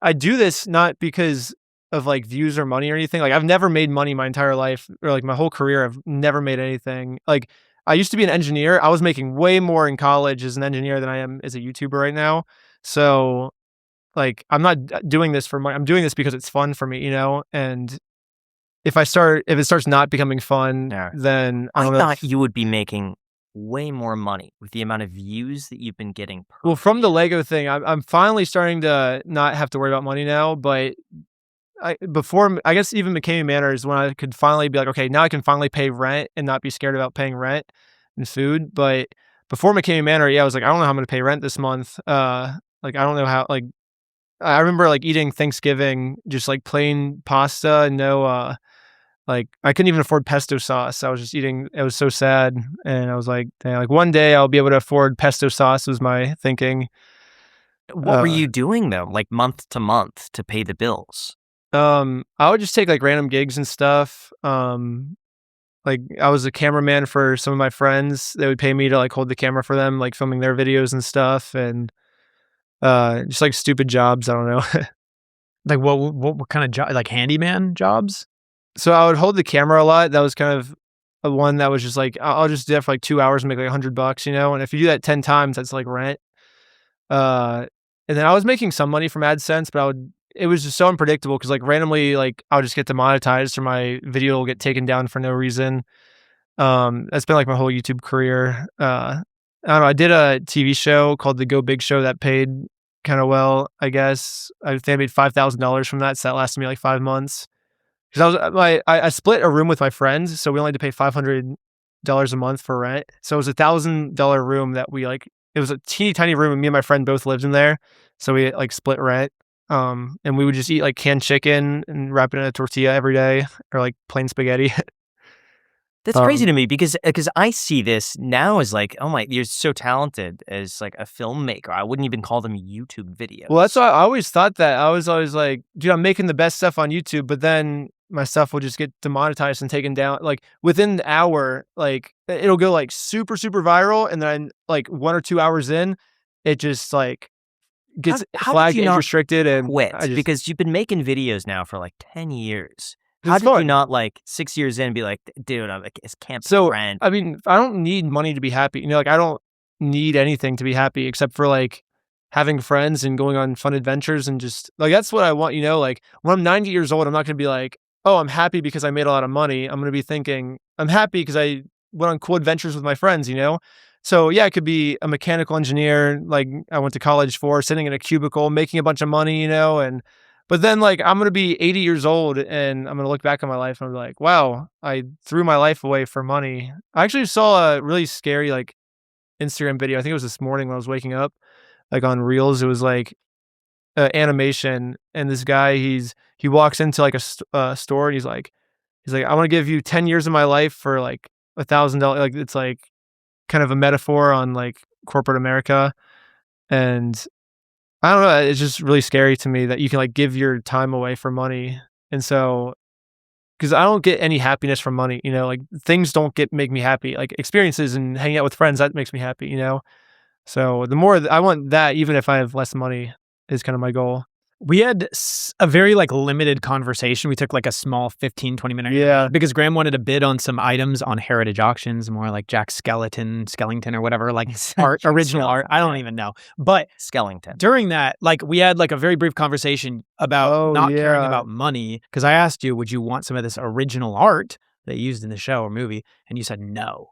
I do this not because of, like, views or money or anything. Like, I've never made money my entire life or, like, my whole career, I've never made anything. Like, I used to be an engineer. I was making way more in college as an engineer than I am as a YouTuber right now. So, like, I'm not doing this for money. I'm doing this because it's fun for me, and if it starts not becoming fun, Yeah. then I I don't know thought if you would be making way more money with the amount of views that you've been getting per well, from the video. Lego thing, I'm finally starting to not have to worry about money now, but I guess even McKamey Manor is when I could finally be like, "Okay, now I can finally pay rent and not be scared about paying rent and food," but before McKamey Manor, yeah, I was like, "I don't know how I'm gonna pay rent this month." Like, I don't know how like, I remember, like, eating Thanksgiving just, like, plain pasta and no, like, I couldn't even afford pesto sauce. I was just eating it was so sad, and I was like, "Dang, like, one day I'll be able to afford pesto sauce," was my thinking. What were Uh, you doing though, like month to month to pay the bills? I would just take, like, random gigs and stuff. Like, I was a cameraman for some of my friends. They would pay me to, like, hold the camera for them, like, filming their videos and stuff, and, just, like, stupid jobs, I don't know. Like, what kind of job? Like handyman jobs? So, I would hold the camera a lot. That was kind of a one that was just, like, I'll just do that for, like, 2 hours and make, like, $100, and if you do that 10 times, that's, like, rent. Uh, and then I was making some money from AdSense, but it was just so unpredictable because, like, randomly, like, I'll just get demonetized or my video will get taken down for no reason. That's been, like, my whole YouTube career. I don't know, I did a TV show called The Go Big Show that paid kinda well, I guess. I think I made $5,000 from that, so that lasted me, like, 5 months. 'Cause I was I split a room with my friends, so we only had to pay $500 a month for rent. So it was $1,000 room that it was a teeny tiny room, and me and my friend both lived in there, so we, like, split rent. And we would just eat, like, canned chicken and wrap it in a tortilla every day or, like, plain spaghetti. That's crazy Um to me because I see this now as like, oh my, you're so talented as like a filmmaker. I wouldn't even call them YouTube Well, that's videos. why I always thought that. I was always like, "Dude, I'm making the best stuff on YouTube," but then my stuff will just get demonetized and taken down. Like, within the hour, like, it'll go, like, super, super viral, and then, like, 1 or 2 hours in, it just, like, How gets how did flagged you age not restricted, and I quit? just Because you've been making videos now for like 10 years. How it's did you fun. not like 6 years in be like, dude, I'm like, it can't be So, rent. I mean, I don't need money to be happy, like, I don't need anything to be happy except for, like, having friends and going on fun adventures and just like, that's what I want, like, when I'm 90 years old, I'm not gonna be like, "Oh, I'm happy because I made a lot of money." I'm gonna be thinking, "I'm happy because I went on cool adventures with my friends?" So, yeah, it could be a mechanical engineer, like, I went to college for, sitting in a cubicle, making a bunch of money, and but then, like, I'm gonna be 80 years old, and I'm gonna look back on my life and be like, "Wow, I threw my life away for money." I actually saw a really scary, like, Instagram video. I think it was this morning when I was waking up, like, on Reels. It was, like, animation, and this guy, he walks into, like, a store, and he's like, "I wanna give you 10 years of my life for, like, $1,000." Like, it's, like, kind of a metaphor on, like, corporate America, and I don't know, it's just really scary to me that you can, like, give your time away for money, and so, because I don't get any happiness from money, like, things don't make me happy, like, experiences and hanging out with friends, that makes me happy? So, the more I want that even if I have less money is kinda my goal. We had a very, like, limited conversation. We took, like, a small 15-20 minute interview Yeah. because Graham wanted to bid on some items on heritage auctions, more like Jack Skellington or whatever, like, art, original art. I don't even know. But Skellington. during that, like, we had, like, a very brief conversation about Oh, not caring yeah. about money because I asked you, "Would you want some of this original art they used in the show or movie?" And you said, "No."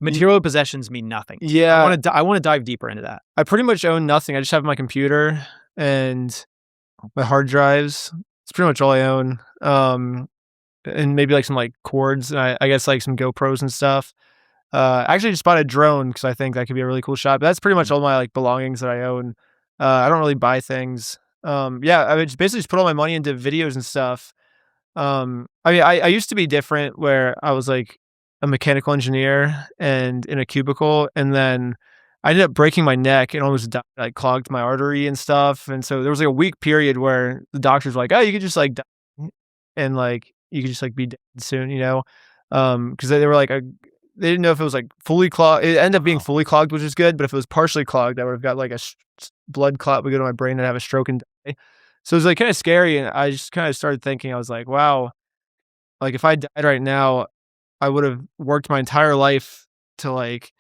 Y Material possessions mean nothing to me. yeah, I wanna dive deeper into that. I pretty much own nothing, I just have my computer and my hard drives. It's pretty much all I own, and maybe, like, some, like, cords, and I guess, like, some GoPros and stuff. I actually just bought a drone because I think that could be a really cool shot, but that's pretty much all my, like, belongings that I own. I don't really buy things. Yeah, I would just basically just put all my money into videos and stuff. I mean, I used to be different where I was, like, a mechanical engineer and in a cubicle, and then I ended up breaking my neck and almost died, like, clogged my artery and stuff, and so there was, like, a week period where the doctors were like, "Oh, you could just, like, die, and, like, you could just, like, be dead soon?" 'Cause they were like, they didn't know if it was, like, fully clogged. It ended up being Wow. fully clogged, which is good, but if it was partially clogged, I would've got, like, a blood clot would go to my brain and have a stroke and die. So it was like kind of scary. And I just kind of started thinking, I was like, wow, like if I died right now, I would have worked my entire life to like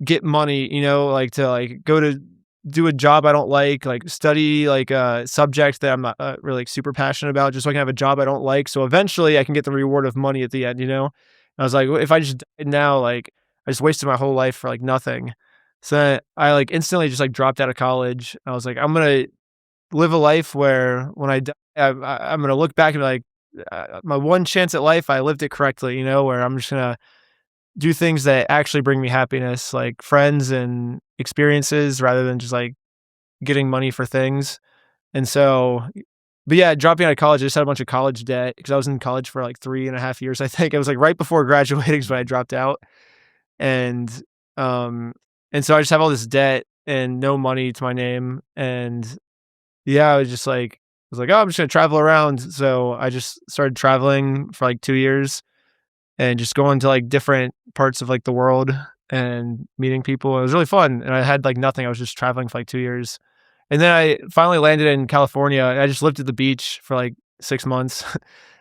get money, like to like go to do a job I don't like study like a subject that I'm not really like, super passionate about, just so I can have a job I don't like. So eventually I can get the reward of money at the end. I was like, "Well, if I just died now, like I just wasted my whole life for like nothing." So then I like instantly just like dropped out of college. I was like, I'm gonna live a life where when I die, I'm gonna look back and be like, my one chance at life, I lived it correctly. Where I'm just gonna do things that actually bring me happiness, like friends and experiences rather than just like getting money for things. And so, but yeah, dropping out of college, I just had a bunch of college debt because I was in college for like 3.5 years. I think it was like right before graduating is when I dropped out. And, um, and so I just have all this debt and no money to my name. And yeah, I was like, oh, I'm just going to travel around. So I just started traveling for like 2 years and just going to like different parts of like the world and meeting people. It was really fun. And I had like nothing. I was just traveling for like 2 years. And then I finally landed in California. I just lived at the beach for like 6 months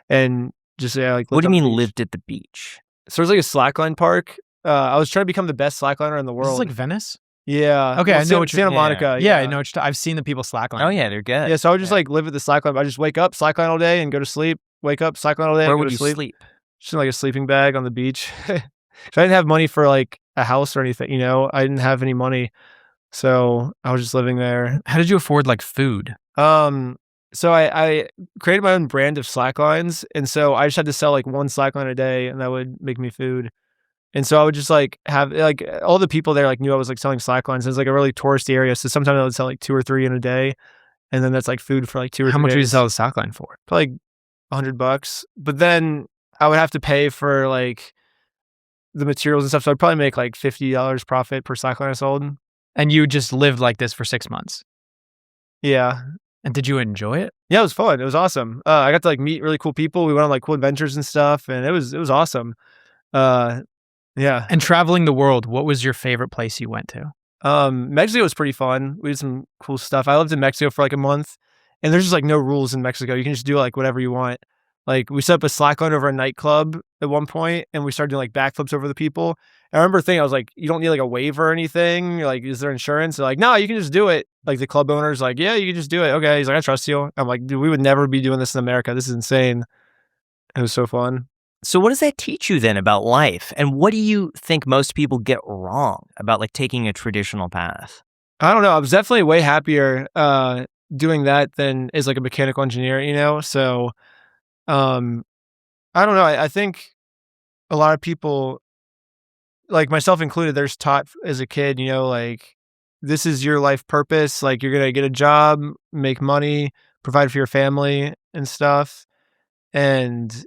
and just like What lived do you on the mean beach. lived at the beach? So there's like a slackline park. I was trying to become the best slackliner in the This is world. like Venice? Yeah. Okay, Well, I know what Santa you're- Monica. Yeah, I know. I've seen the people slackline. Oh yeah, they're good. Yeah, so I would just like live at the slackline. I just wake up, slackline all day, and go to sleep. Wake up, slackline all day, Where and go would to you sleep. sleep? Just in like a sleeping bag on the beach. So I didn't have money for like a house or anything. I didn't have any money, so I was just living there. How did you afford like food? So I created my own brand of slacklines, and so I just had to sell like one slackline a day, and that would make me food. And so I would just like have like all the people there like knew I was like selling slacklines. It was like a really touristy area, so sometimes I would sell like 2 or 3 in a day, and then that's like food for like 2 or 3 How much would you days. sell the slackline for? Probably like $100. But then I would have to pay for like the materials and stuff, so I'd probably make like $50 profit per slackline I sold. And you just lived like this for 6 months. Yeah. And did you enjoy it? Yeah, it was fun. It was awesome. I got to like meet really cool people. We went on like cool adventures and stuff, and it was awesome. Yeah. And traveling the world, what was your favorite place you went to? Mexico was pretty fun. We did some cool stuff. I lived in Mexico for like a month, and there's just like no rules in Mexico. You can just do like whatever you want. Like we set up a slackline over a nightclub at one point, and we started doing like backflips over the people. And I remember thinking, I was like, you don't need like a waiver or anything. You're like, is there insurance? They're like, no, you can just do it. Like the club owner's like, yeah, you can just do it. Okay. He's like, I trust you. I'm like, dude, we would never be doing this in America. This is insane. It was so fun. So what does that teach you then about life? And what do you think most people get wrong about like taking a traditional path? I don't know. I was definitely way happier doing that than as like a mechanical engineer. So I don't know. I think a lot of people, like myself included, there's taught as a kid, like this is your life purpose. Like you're going to get a job, make money, provide for your family and stuff. And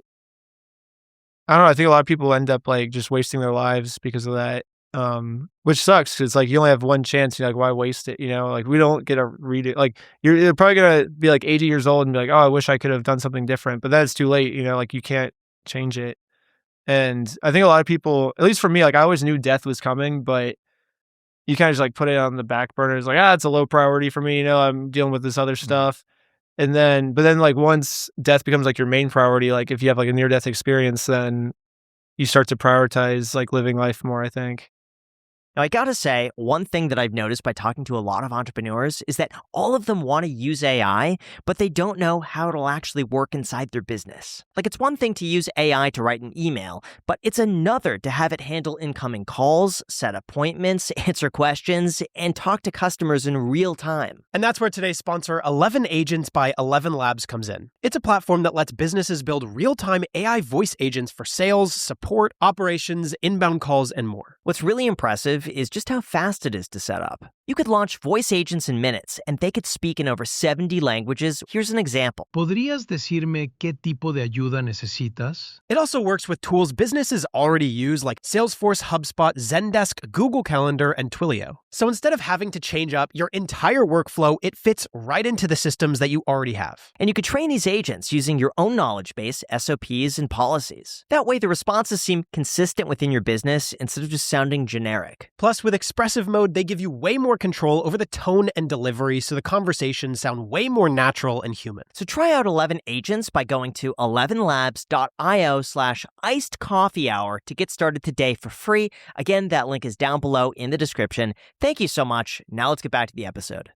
I don't know. I think a lot of people end up like just wasting their lives because of that. Which sucks because like you only have one chance. Like why waste it? Like we don't get to read it. Like you're probably gonna be like 80 years old and be like, oh, I wish I could have done something different. But then it's too late. Like you can't change it. And I think a lot of people, at least for me, like I always knew death was coming, but you kind of just like put it on the back burner. It's like, it's a low priority for me. I'm dealing with this other stuff. But then like once death becomes like your main priority, like if you have like a near death experience, then you start to prioritize like living life more, I think. Now, I gotta say, one thing that I've noticed by talking to a lot of entrepreneurs is that all of them want to use AI, but they don't know how it'll actually work inside their business. Like, it's one thing to use AI to write an email, but it's another to have it handle incoming calls, set appointments, answer questions, and talk to customers in real time. And that's where today's sponsor, 11 Agents by 11 Labs, comes in. It's a platform that lets businesses build real-time AI voice agents for sales, support, operations, inbound calls, and more. What's really impressive is just how fast it is to set up. You could launch voice agents in minutes, and they could speak in over 70 languages. Here's an example. ¿Podrías decirme qué tipo de ayuda necesitas? It also works with tools businesses already use like Salesforce, HubSpot, Zendesk, Google Calendar, and Twilio. So instead of having to change up your entire workflow, it fits right into the systems that you already have. And you could train these agents using your own knowledge base, SOPs, and policies. That way, the responses seem consistent within your business instead of just sounding generic. Plus, with expressive mode, they give you way more control over the tone and delivery so the conversations sound way more natural and human. So try out 11 Agents by going to 11labs.io/iced coffee hour to get started today for free. Again, that link is down below in the description. Thank you so much. Now let's get back to the episode.